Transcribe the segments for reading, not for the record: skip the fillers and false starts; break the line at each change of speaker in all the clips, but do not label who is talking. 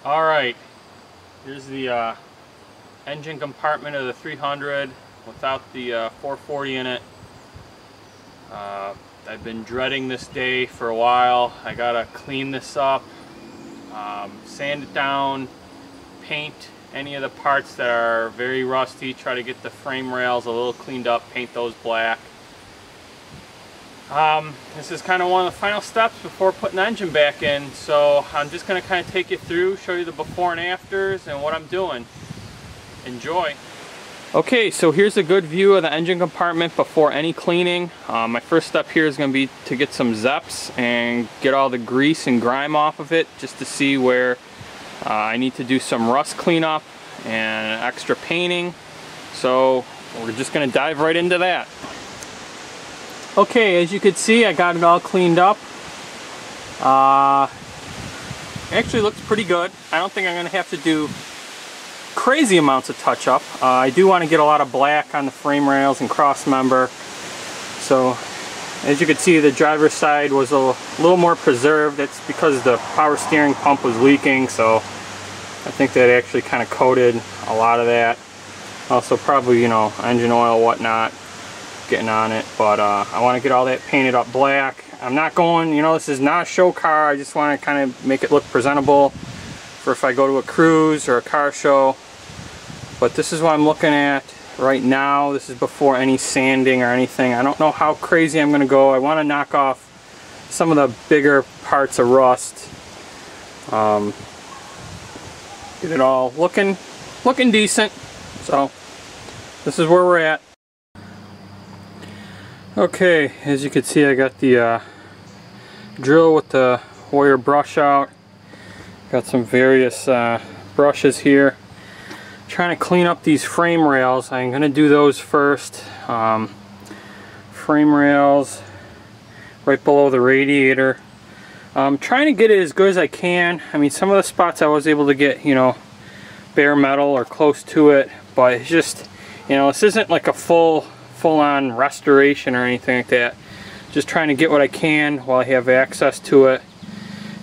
Alright, here's the engine compartment of the 300 without the 440 in it. I've been dreading this day for a while. I gotta clean this up, sand it down, paint any of the parts that are very rusty, try to get the frame rails a little cleaned up, paint those black. This is kind of one of the final steps before putting the engine back in, so I'm just going to kind of take you through, show you the before and afters and what I'm doing. Enjoy. Okay, so here's a good view of the engine compartment before any cleaning. My first step here is going to be to get some Zeps and get all the grease and grime off of it, just to see where I need to do some rust cleanup and extra painting. So we're just going to dive right into that. Okay, as you can see, I got it all cleaned up. It actually looks pretty good. I don't think I'm going to have to do crazy amounts of touch-up. I do want to get a lot of black on the frame rails and cross member. So, as you can see, the driver's side was a little more preserved. That's because the power steering pump was leaking, so I think that actually kind of coated a lot of that. Also, probably, you know, engine oil, whatnot, getting on it, but I want to get all that painted up black. I'm not going, you know, this is not a show car. I just want to kind of make it look presentable for if I go to a cruise or a car show. But this is what I'm looking at right now. This is before any sanding or anything. I don't know how crazy I'm going to go. I want to knock off some of the bigger parts of rust. Get it all looking decent. So this is where we're at. Okay, as you can see, I got the drill with the wire brush out. Got some various brushes here. Trying to clean up these frame rails. I'm going to do those first. Frame rails right below the radiator. I'm trying to get it as good as I can. I mean, some of the spots I was able to get, you know, bare metal or close to it, but it's just, you know, this isn't like a full-on restoration or anything like that. Just trying to get what I can while I have access to it.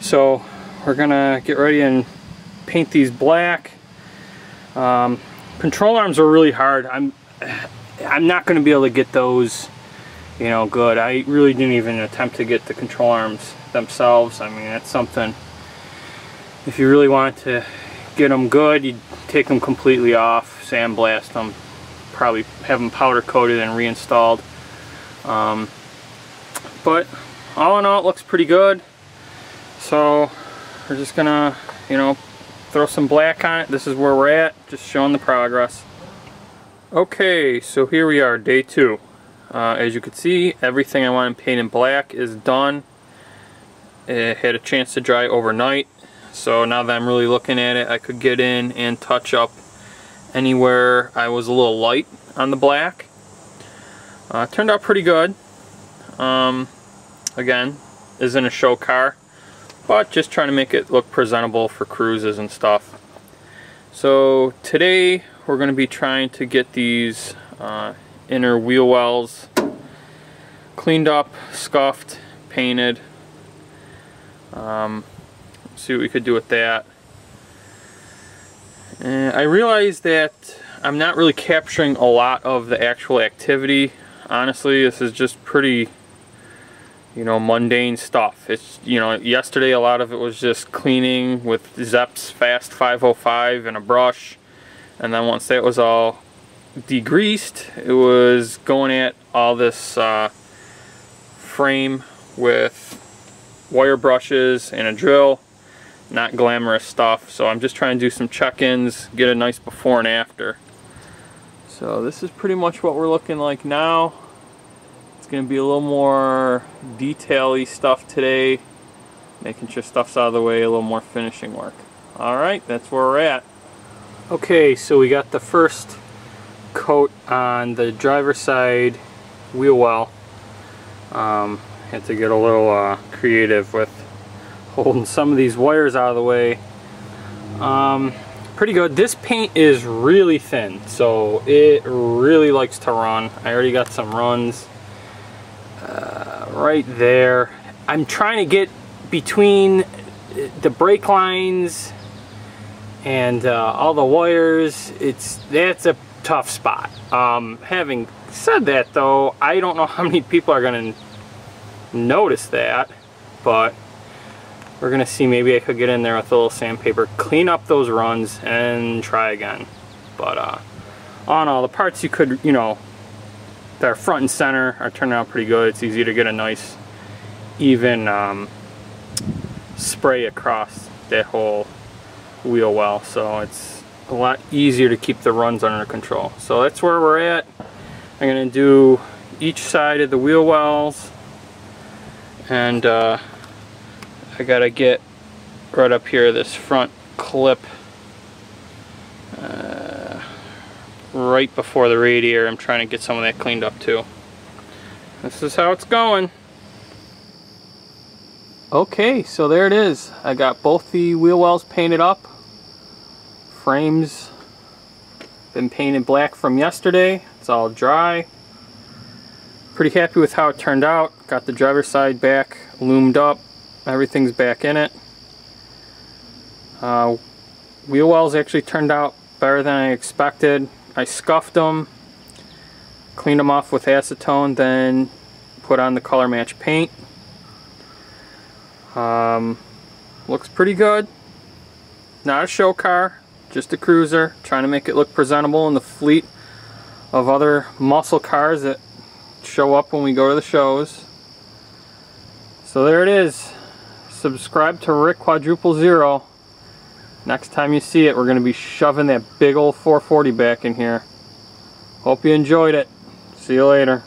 So we're gonna get ready and paint these black. Control arms are really hard. I'm not gonna be able to get those, you know, good. I really didn't even attempt to get the control arms themselves. I mean, that's something, if you really want to get them good, you'd take them completely off, sandblast them, probably have them powder coated and reinstalled. But all in all, it looks pretty good. So we're just gonna, you know, throw some black on it. This is where we're at, just showing the progress. Okay, so here we are, day 2. As you can see, everything I want to paint in black is done. It had a chance to dry overnight, so now that I'm really looking at it, I could get in and touch up anywhere I was a little light on the black. Turned out pretty good. Again, isn't a show car, but just trying to make it look presentable for cruises and stuff. So today we're going to be trying to get these inner wheel wells cleaned up, scuffed, painted. See what we could do with that. I realize that I'm not really capturing a lot of the actual activity. Honestly, this is just pretty, you know, mundane stuff. It's, you know, yesterday a lot of it was just cleaning with Zeps Fast 505 and a brush, and then once that was all degreased, it was going at all this frame with wire brushes and a drill. Not glamorous stuff, so I'm just trying to do some check-ins, get a nice before and after. So this is pretty much what we're looking like now. It's going to be a little more detail-y stuff today, making sure stuff's out of the way, a little more finishing work. Alright, that's where we're at. Okay, so we got the first coat on the driver's side wheel well. Had to get a little creative with holding some of these wires out of the way. Pretty good. This paint is really thin, so it really likes to run. I already got some runs right there. I'm trying to get between the brake lines and all the wires, that's a tough spot. Having said that though, I don't know how many people are going to notice that, but we're going to see. Maybe I could get in there with a little sandpaper, clean up those runs, and try again. But on all the parts you could, you know, that are front and center are turning out pretty good. It's easy to get a nice even spray across that whole wheel well, so it's a lot easier to keep the runs under control. So that's where we're at. I'm going to do each side of the wheel wells, and I got to get right up here this front clip right before the radiator. I'm trying to get some of that cleaned up too. This is how it's going. Okay, so there it is. I got both the wheel wells painted up. Frames been painted black from yesterday. It's all dry. Pretty happy with how it turned out. Got the driver's side back loomed up. Everything's back in it. Wheel wells actually turned out better than I expected. I scuffed them, cleaned them off with acetone, then put on the color match paint. Looks pretty good. Not a show car, just a cruiser. Trying to make it look presentable in the fleet of other muscle cars that show up when we go to the shows. So there it is. Subscribe to Rick Quadruple Zero. Next time you see it, we're going to be shoving that big old 440 back in here. Hope you enjoyed it. See you later.